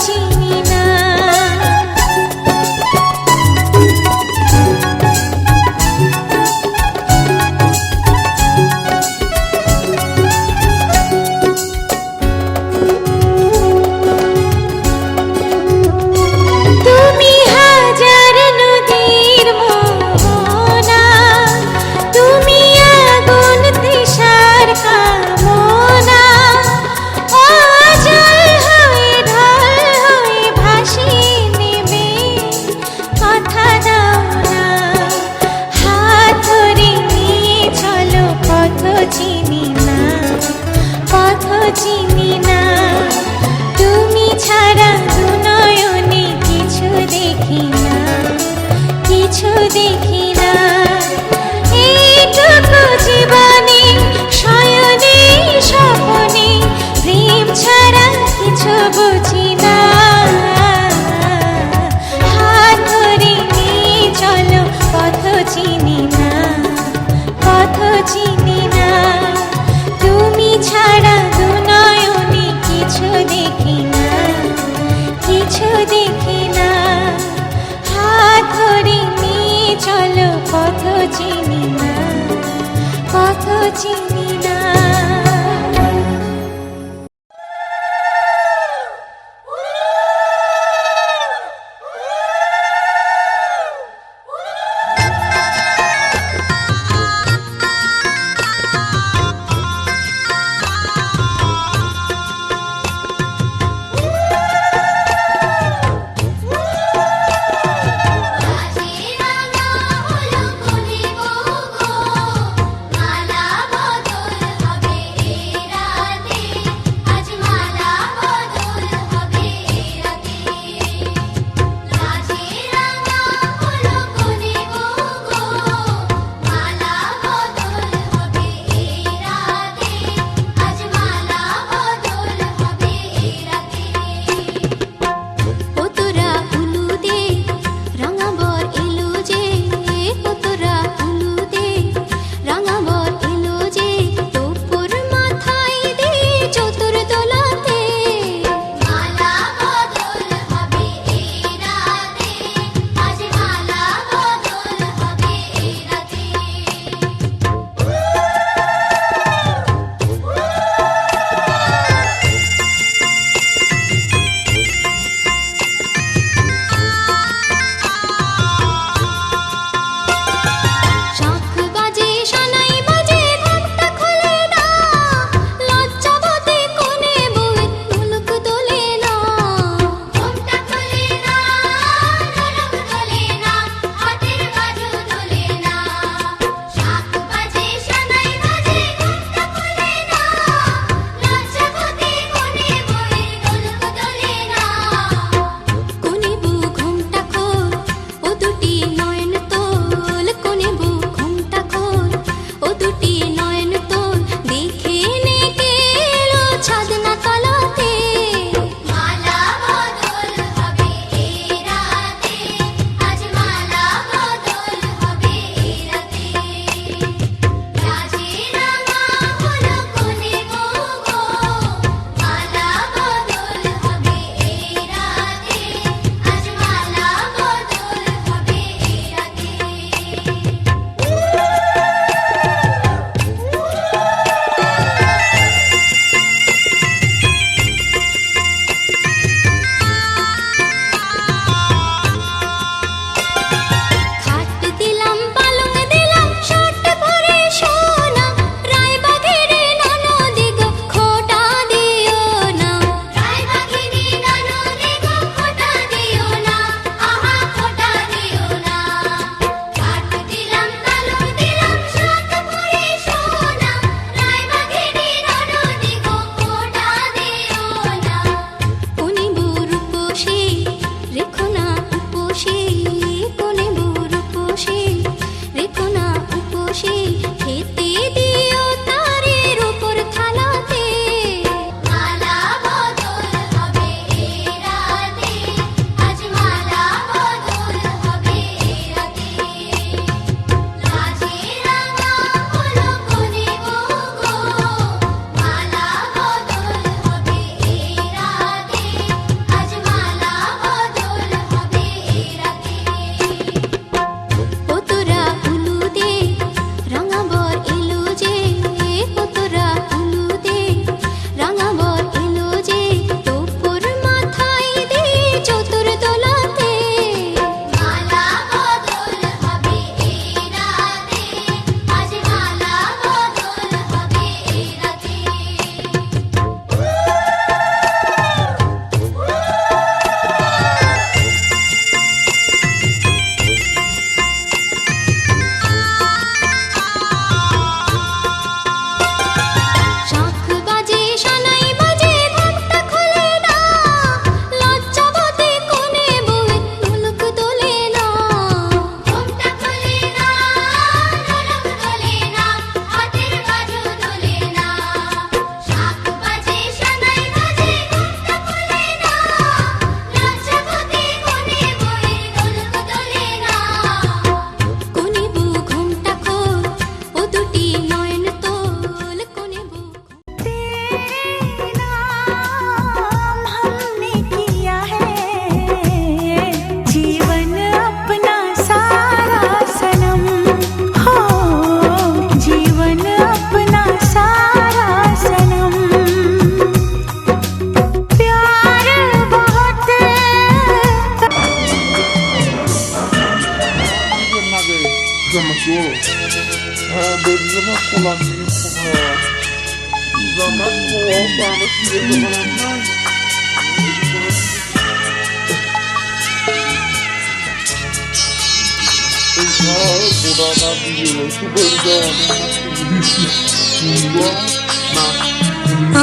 চিনি না। তুমি হাজার নদীর মোহনা, তুমি আগুন তৃষার কামনা, অজল হয়ে ঢল হয়ে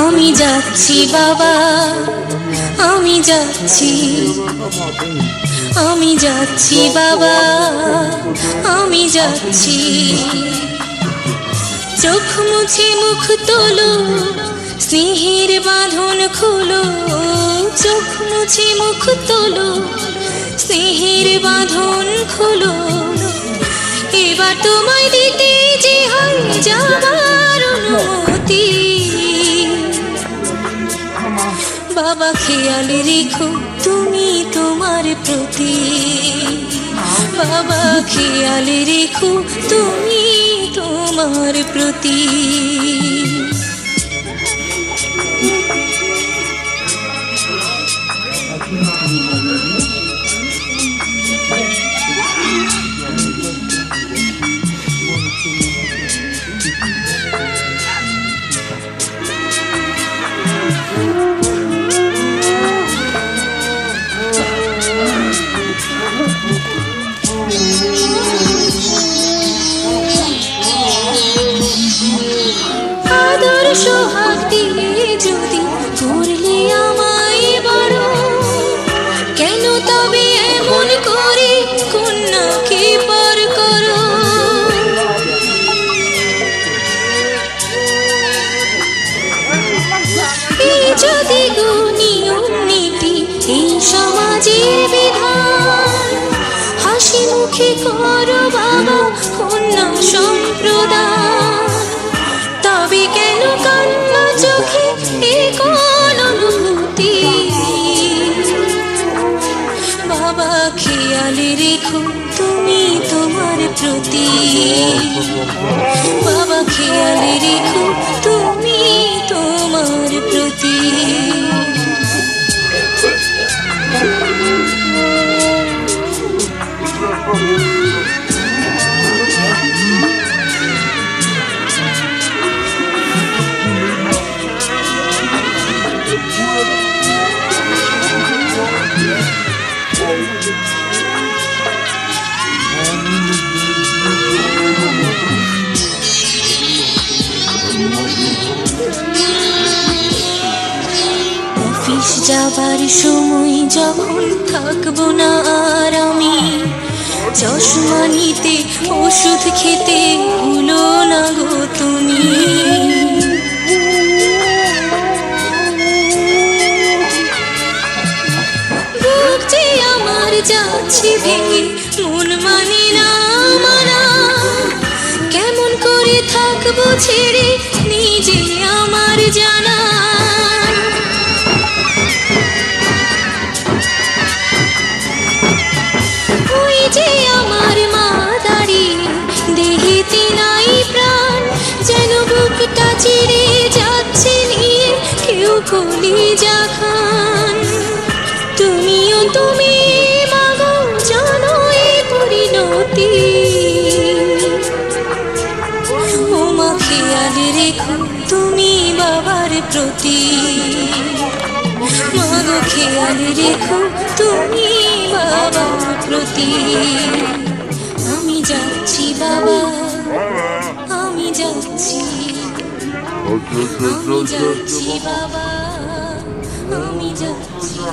আমি যাচ্ছি বাবা, আমি যাচ্ছি, আমি যাচ্ছি বাবা, আমি যাচ্ছি। চোখ মুছে মুখ তোলো, স্নেহের বাঁধন খোলো। চোখ মুছে মুখ তোলো, স্নেহের বাঁধন খোলো। এবার তোমায় দিতে যে হয় যাবার অনুমতি। বাবা খেয়াল রেখো তুমি তোমার প্রতি। বাবা খেয়াল রেখো তুমি তোমার প্রতি। আদর সোহাগ দিয়ে যদি করলে আমায় বড়, কেন তবে এমন করে কন্যাকে পর করো? এই যদি গো নিয়ম নীতি, এই সমাজের বিধান, হাসি মুখে করো বাবা কন্যা সম্প্রদান। তবে কেন কান্না চোখে এ কোন অনুভূতি? বাবা খেয়াল রেখো তুমি তোমার প্রতি। বাবা খেয়াল রেখো তুমি তোমার প্রতি। অফিস যাবার সময় যখন থাকবো না আর আমি, চশমা নিতে ওষুধ খেতে ভুলো না গো তুমি। বুক যে আমার যাচ্ছে ভেঙে, মন মানে না মানা। কেমন করে থাকবো ছেড়ে নিজে আমার জানা। ওই যে আমার মা দাঁড়িয়ে, দেহেতে নাই প্রাণ, যেন বুকটা চিরে যাচ্ছে নিয়ে কেউ কলিজা খান। তুমিও তুমি মাগো জানো এই পরিণতি। ও মা খেয়াল রেখো তুমি বাবার প্রতি। মাগো খেয়াল রেখো তুমি বাবার প্রতি। আমি যাচ্ছি বাবা, আমি যাচ্ছি, আমি যাচ্ছি বাবা, আমি যাচ্ছি।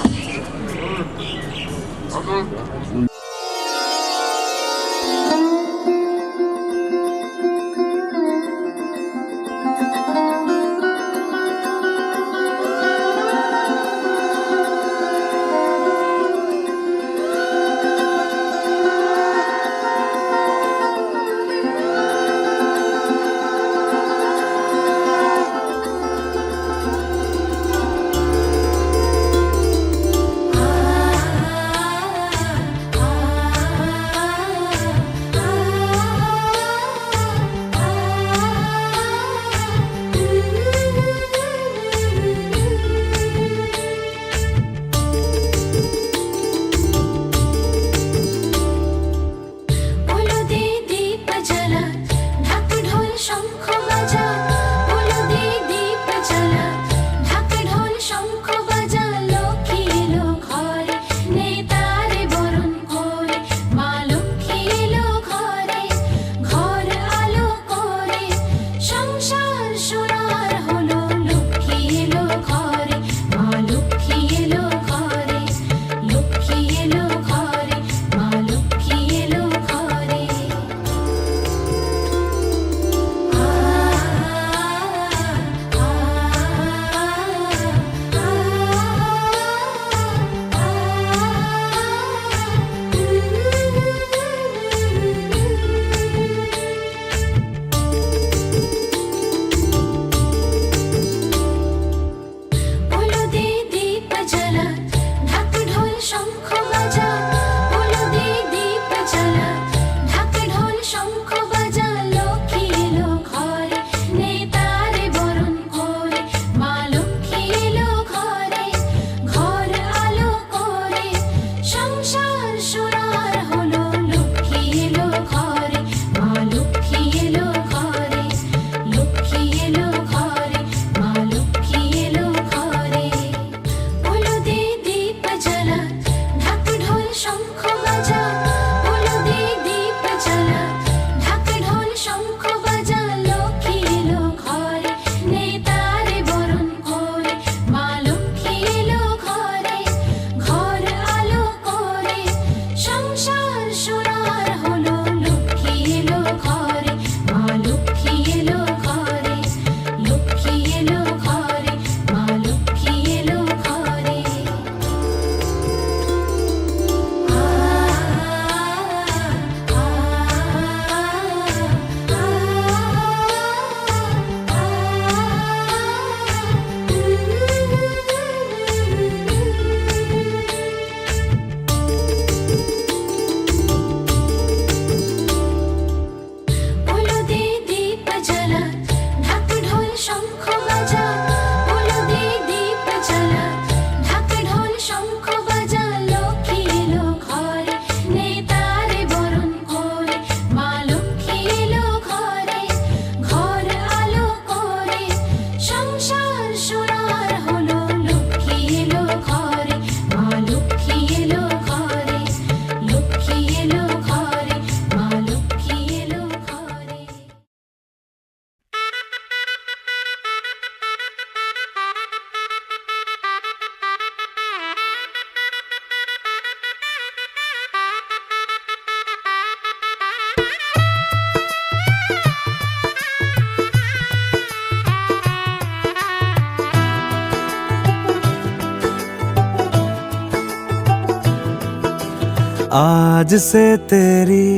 आज से तेरी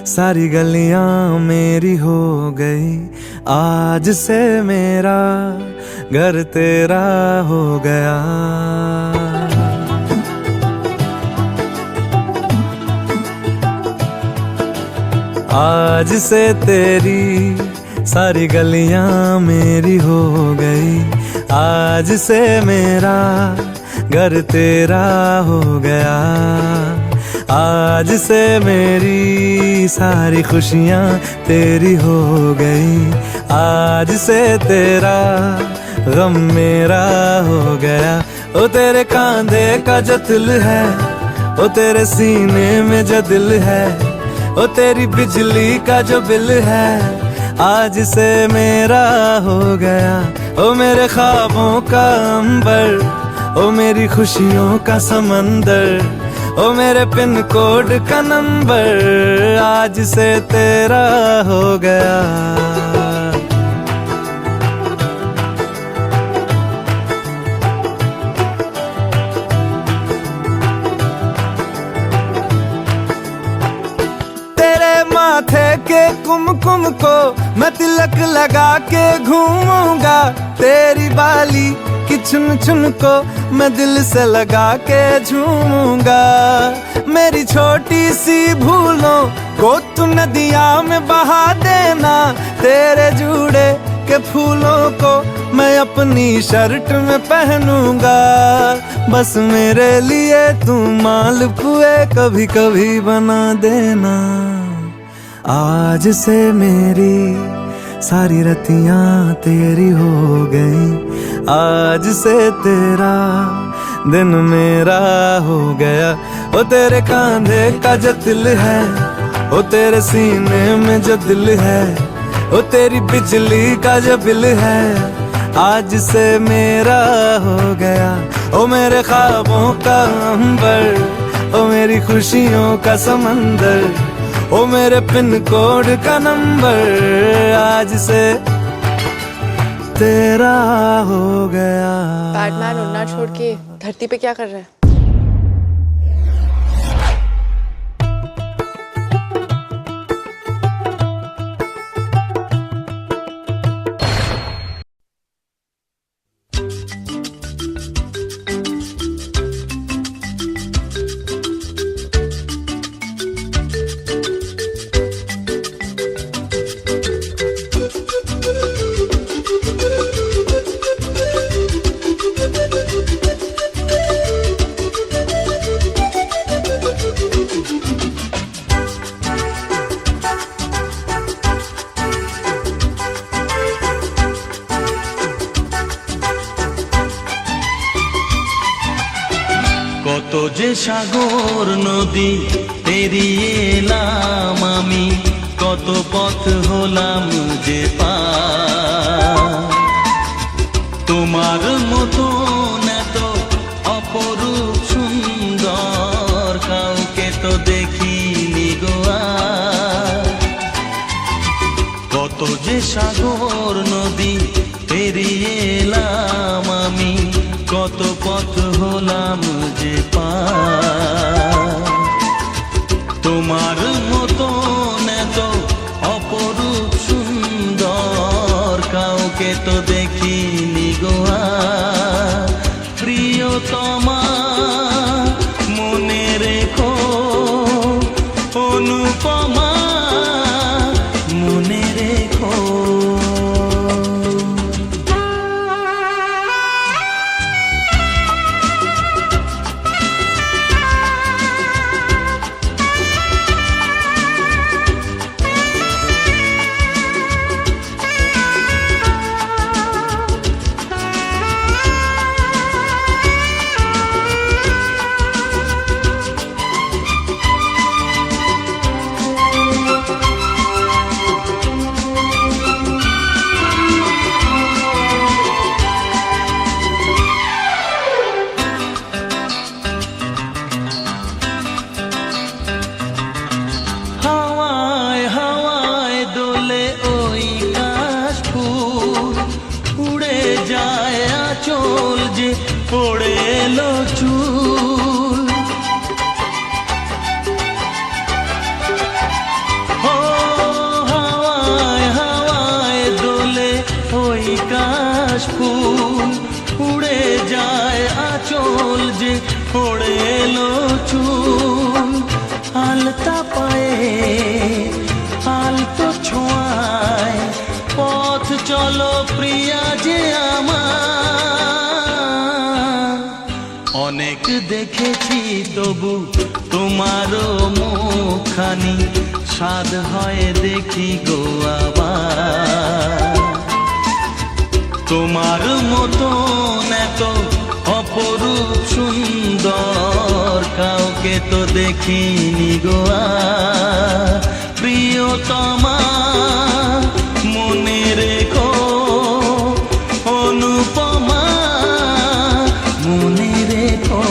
सारी गलियां मेरी हो गई, आज से मेरा घर तेरा हो गया। आज से तेरी सारी गलियां मेरी हो गई, आज से मेरा घर तेरा हो गया। आज से मेरी सारी खुशियां तेरी हो गई, आज से तेरा गम मेरा हो गया। ओ तेरे कांधे का जो दिल है, ओ तेरे सीने में जो दिल है, ओ तेरी बिजली का जो बिल है, आज से मेरा हो गया। ओ मेरे ख्वाबों का अंबर, ओ मेरी खुशियों का समंदर, ओ मेरे पिन कोड का नंबर, आज से तेरा हो गया। तेरे माथे के कुमकुम को मैं तिलक लगा के घूमूंगा, तेरी बाली कि चुन चुन को मैं दिल से लगा के झूमूंगा। मेरी छोटी सी भूलों को तू नदिया में बहा देना, तेरे जूड़े के फूलों को मैं अपनी शर्ट में पहनूंगा। बस मेरे लिए तू मालपुए कभी कभी बना देना। आज से मेरी सारी रतियां तेरी हो गई, आज से तेरा दिन मेरा हो गया। ओ तेरे कांधे का जो दिल है, ओ तेरे सीने में जो दिल है, ओ तेरी बिजली का जो बिल है, आज से मेरा हो गया। ओ मेरे ख्वाबों का अंबर, ओ मेरी खुशियों का समंदर, ओ मेरे पिन कोड का नंबर, आज से तेरा हो गया। बैटमैन उड़ना छोड़ के धरती पे क्या कर रहा है? কত যে সাগর নদী পেরিয়ে এলাম আমি, কত পথ হলাম যে পার। তোমার মতো এত অপরূপ সুন্দর কাউকে তো দেখিনি গো আর। কত যে সাগর নদী পেরিয়ে এলাম আমি, কত পথ হলাম যে পার। তোমার মতো এত অপরূপ সুন্দর কাউকে তো দেখিনি গো আর। প্রিয়তমা মনে রেখো, অনুপমা মনে রেখো। পড়ে এলো চুল, পলাশ ফুল উড়ে যায় আঁচল যে ওড়ে এলো চুল আলতা পায়ে আলতো ছোঁয়ায় পথ চলো প্রিয়া যে আমার অনেক দেখেছি তবু তোমারও মুখখানি স্বাদ হয় দেখি গো আবার তোমার মতন এত অপরূপ সুন্দর কাউকে তো দেখিনি গো আর প্রিয়তমা মনে রেখো অনুপমা মনে রেখো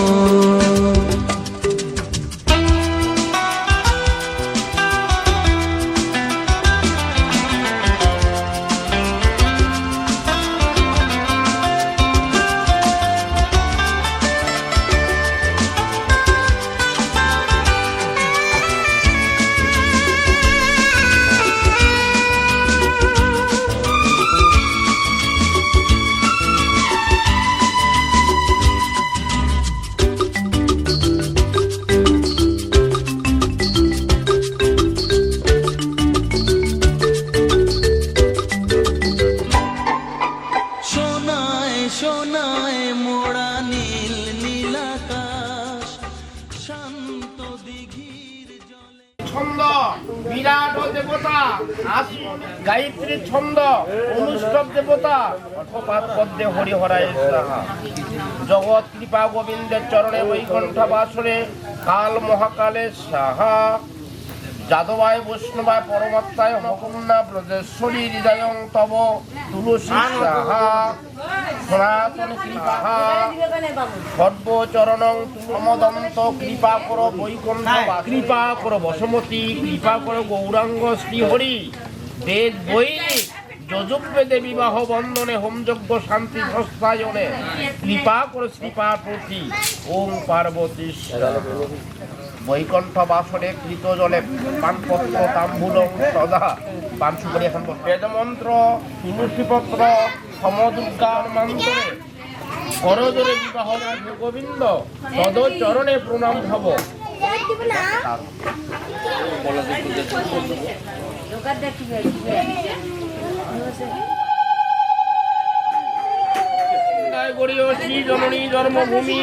সোনায় মোড়া নীল নীলাকাশ শান্ত দিঘির জলে ছন্দ বিরাট ও দেবতা গায়ত্রী ছন্দ অনুষ্ঠব দেবতা অথপাত পদ্মে হরিহরায় সাহা জগৎ কৃপা গোবিন্দের চরণে বৈকুণ্ঠ বাসরে কাল মহাকালে সাহা যাদবায় বৈষ্ণবায় পরমাত্মায় অনকন্যা ব্রজেশ্বরী হৃদয়ং তব তুলসী সাহা সনাতন কৃপা সর্বচরণং তুলমদন্ত কৃপা কর বৈকুণ্ঠ কৃপা কর বসমতী কৃপা কর গৌরাঙ্গ শ্রীহরি বেদ বৈদিক যজুর্বেদে বিবাহ বন্ধনে হোমযজ্ঞ শান্তি ধস্তায়নে কৃপা কর শ্রীপার্বতী ওম পার্বতী বৈকুণ্ঠ বাসরে কৃত জলে পানপত্র তাম্বুলং সদা পান সুপারি এখন বেদমন্ত্র তুলসীপত্র সমদুর্গার মন্ত্রে করজরে বিবাহ গোবিন্দ তদ চরণে প্রণাম হব গড়িয় শ্রী জননী জন্মভূমি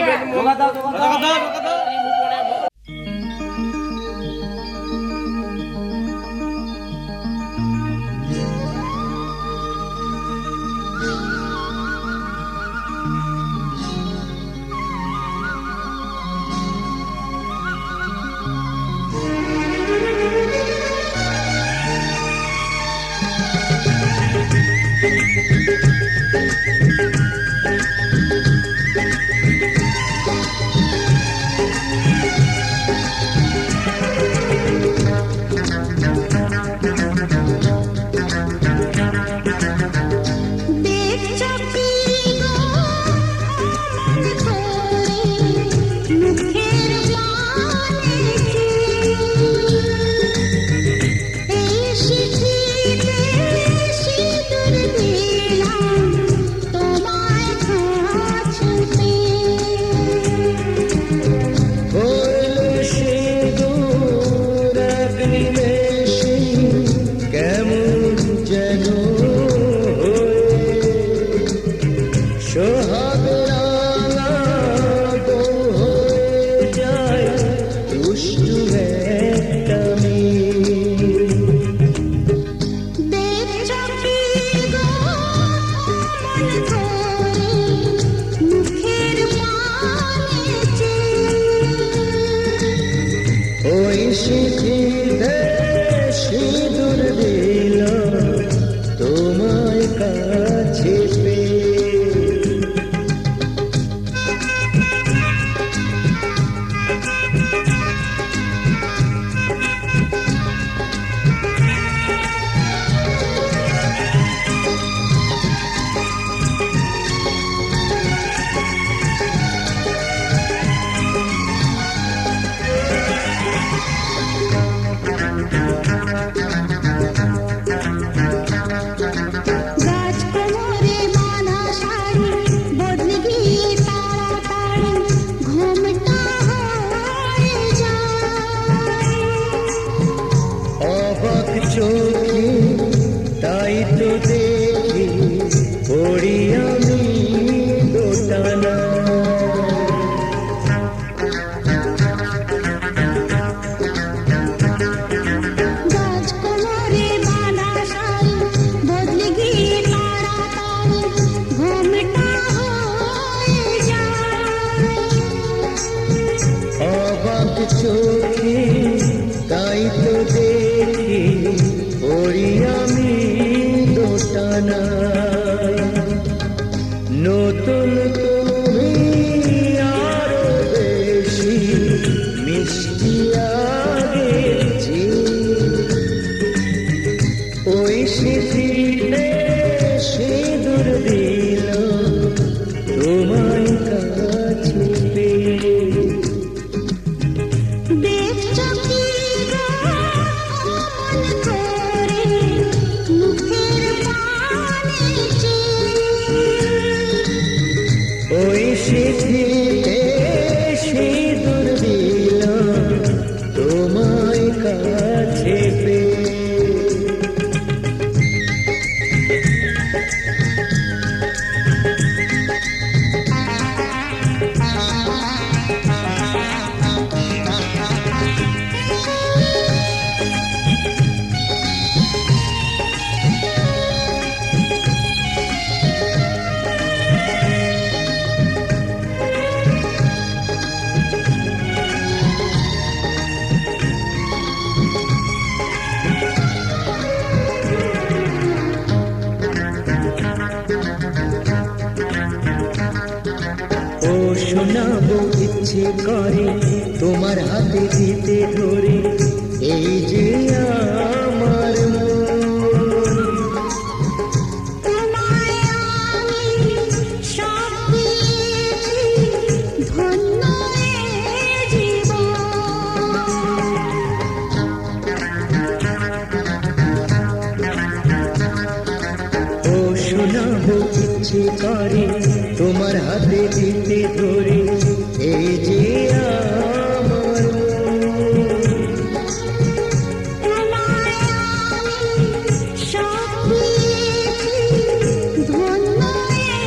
নতুন তুমি আরো বেশি মিষ্টি আগেছি, ওই স্মৃতিতে সিঁদুর দিল তোমায় কাছে পেয়ে। দেখছো কি গো অমন করে মুখের পানে ওই স্মৃতিতে সিঁদুর দিল তোমায় কাছে পেয়ে। ও শোনাবো ইচ্ছে করে তোমার হাতে দিতে ধরে এই যে আমার মন। তোমায় আমি সব দিয়েছি ধন্য এ জীবন। ও শোনাবো ইচ্ছে করে তোমার হাতে দিতে ধরে এই যে আমার তোমায় আমি সব দিয়েছি ধন্য এ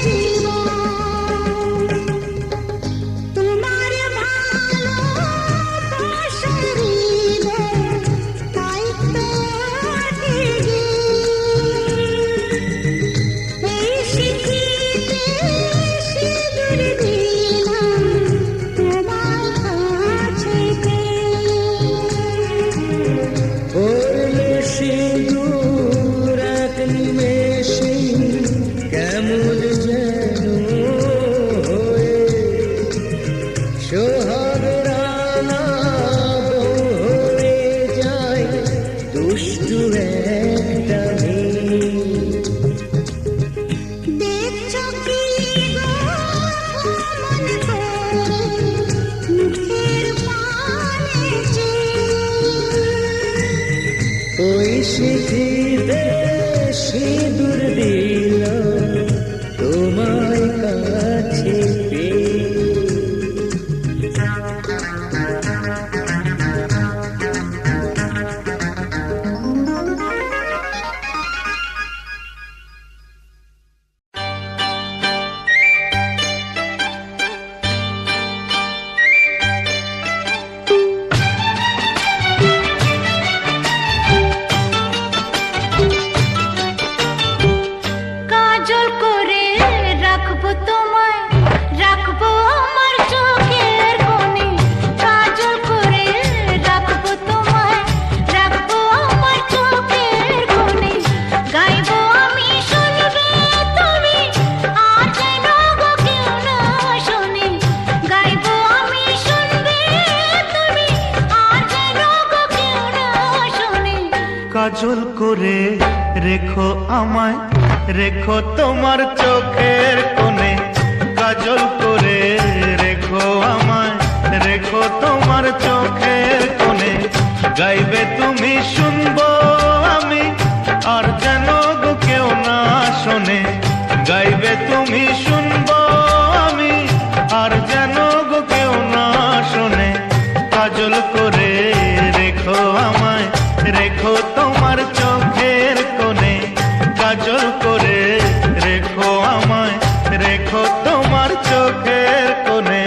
জীবন। তোমার ভালোবাসার হৃদয় তাই তো আটকে এই স্মৃতিতে সিঁদুর দিলাম তোমার কাছে বললে সিঁদুর এক নিমেষে কেমন যেন হয়ে সোহাগ রানা হয়ে যায় দুষ্টু একটা মেয়ে। দেখছো কি গো অমন করে মুখের পানে ওই স্মৃতিতে সিঁদুর দিল তোমায় কাছে পেয়ে। কাজল করে রাখবো তোমায়, রাখবো আমার চোখের কোণে। কাজল করে রাখবো তোমায়, রাখবো আমার চোখের কোণে। গাইবো আমি শুনবে তুমি, আর যেন গো কেউ না শোনে। গাইবো আমি শুনবে তুমি, আর যেন গো কেউ না শোনে। কাজল করে রেখো আমায়, রেখো তোমার চোখের কোণে। কাজল করে রেখো আমায়, রেখো তোমার চোখের কোণে। গাইবে তুমি শুনবো আমি, আর যেন গো কেউ না শোনে। গাইবে তুমি শুনবো আমি, আর যেন গো কেউ না শোনে। কাজল করে রেখো আমায়, রেখো তোমার চোখের কোণে। কাজল করে রেখো আমায়, রেখো তোমার চোখের কোণে।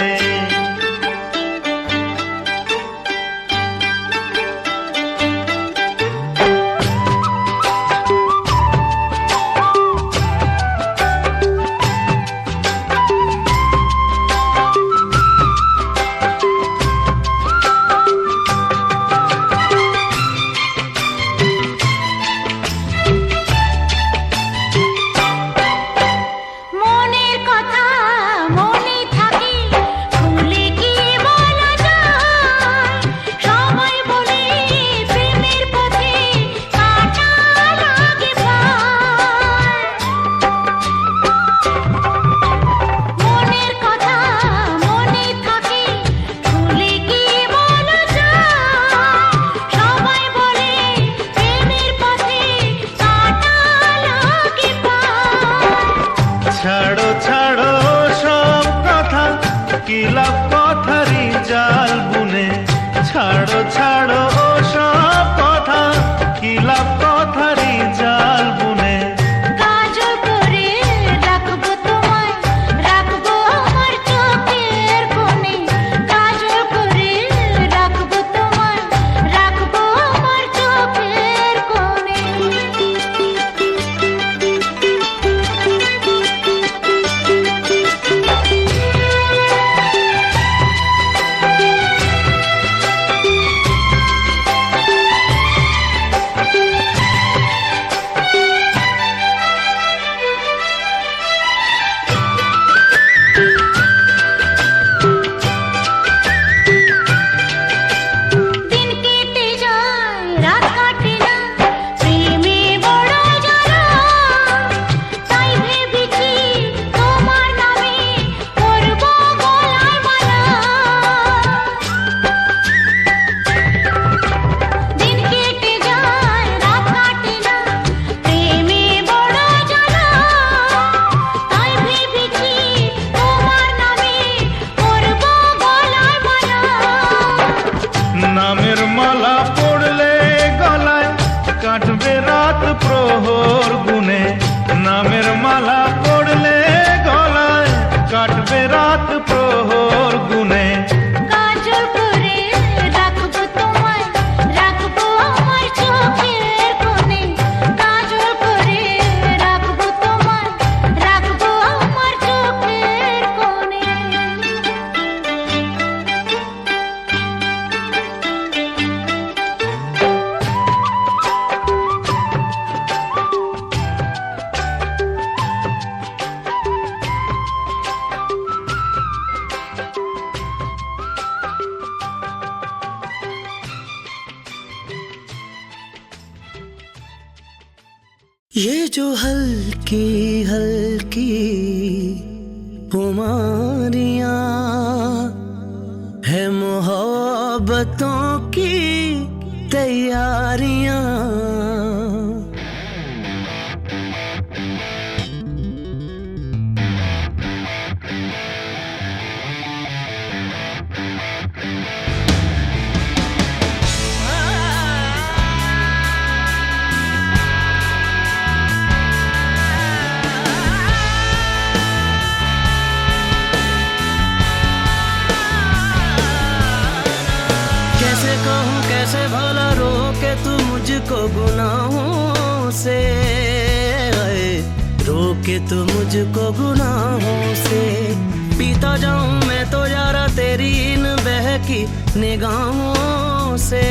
ये जो हल्की हल्की खुमारियाँ है मोहब्बतों की तैयारियाँ। कैसे कहूँ कैसे भला रोके तू मुझको गुनाहों से, रोके तू मुझको गुनाहों से। पीता जाऊं मैं तो यारा तेरी इन बहकी निगाहों से,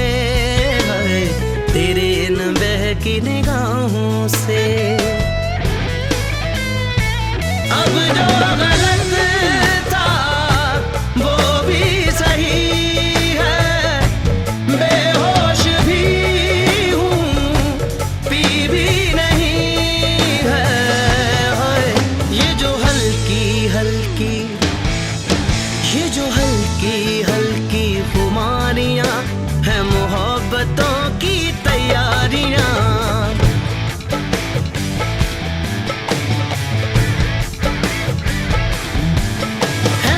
तेरी इन बहकी निगाहों से। अब जो गलत था वो भी सही है, बेहोश भी हूँ पी भी नहीं है। ये जो हल्की हल्की, ये जो हल्की हल्की खुमारियाँ है मोहब्बतों की तैयारियाँ।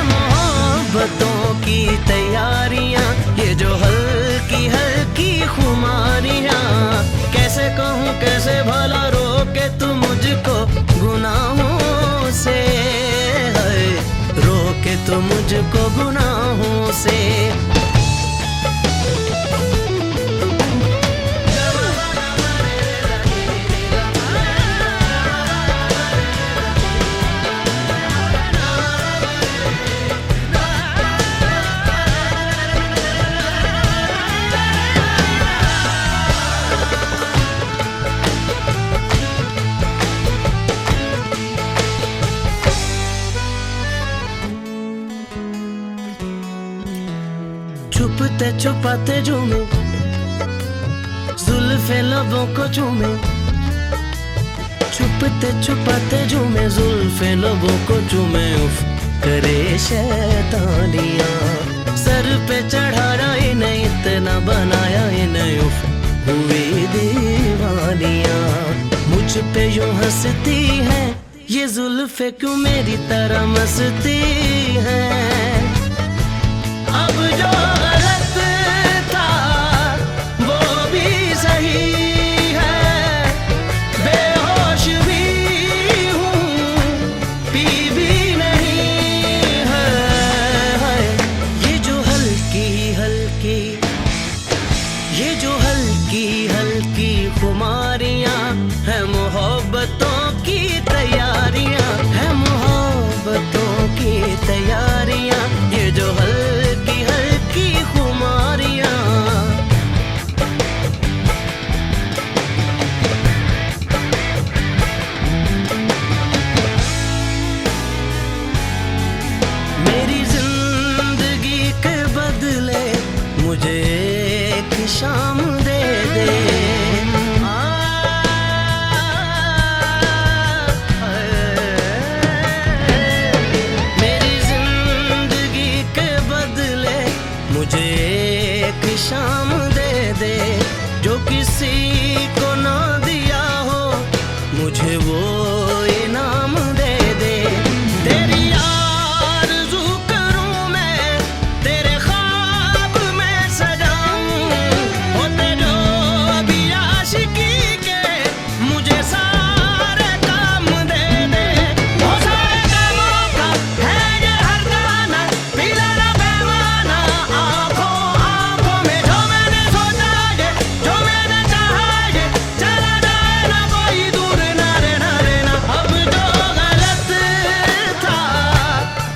मोहब्बतों की तैयारियां, ये जो हल्की हल्की खुमारियां। कैसे कहूँ कैसे भला रोके तू मुझको गुनाहों से, रोके तू मुझको गुनाहों से। छुपते छुपाते झूमे, जुल्फे लबों को चूमे। छुपते छुपाते झूमे, जुल्फे लबों को चूमे। उफ करे शैतानियाँ, सर पे चढ़ाया इन्हें, इतना बनाया इन्हें। उफ हुई दीवानियाँ, मुझ पे यूं हंसती है ये जुल्फे, क्यों मेरी तरह मस्ती है। अब जो गलत था वो भी सही है, बेहोश भी हूँ पी भी नहीं है। ये जो हल्की हल्की, ये जो हल्की हल्की खुमारियाँ है मोहब्बतों की तैयारियाँ, है मोहब्बतों की तैयारियाँ। ये जो हल्की हल्की खुमारियाँ। मेरी जिंदगी के बदले मुझे एक शाम दे दे। मेरी जिंदगी के बदले मुझे एक शाम दे दे, जो किसी को ना दिया हो मुझे वो इनाम दे दे। तेरी आरज़ू करूं मैं, तेरे ख्वाब में सजाऊं, होते जो भी आशिकी के मुझे सारे काम दे दे। वो सारे कामों का है ये हर गाना, पीला ना पैमाना आँखों आँखों में। जो मैंने सोचा ये, जो मैंने चाहा ये, चला जाए ना कोई दूर ना रहना रहना। अब जो गलत था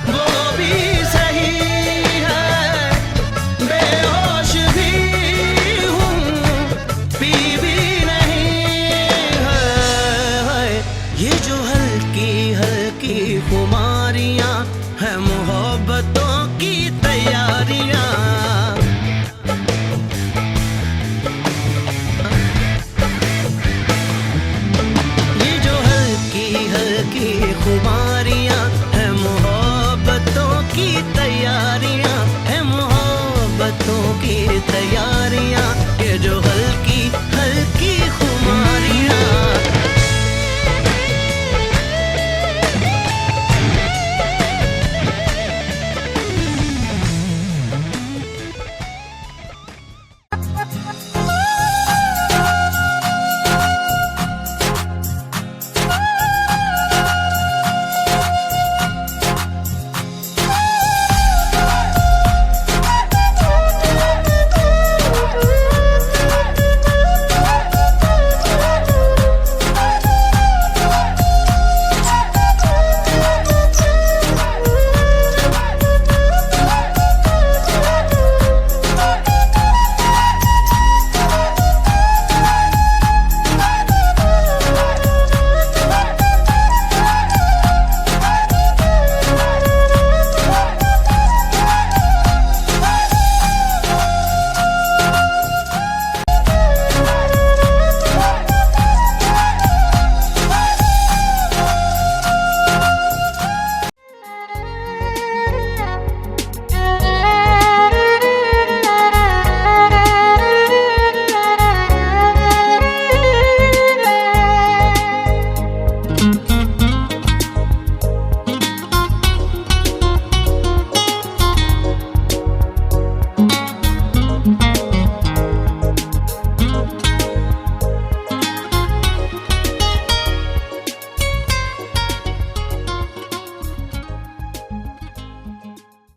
वो भी सही है, बेहोश भी हूँ पी भी नहीं है। ये जो हल्की हल्की खुमारियाँ है मोहब्बतों की तैयारियाँ। की तैयारियां है मोहब्बतों की तैयारियां ये जो हल्की हल्की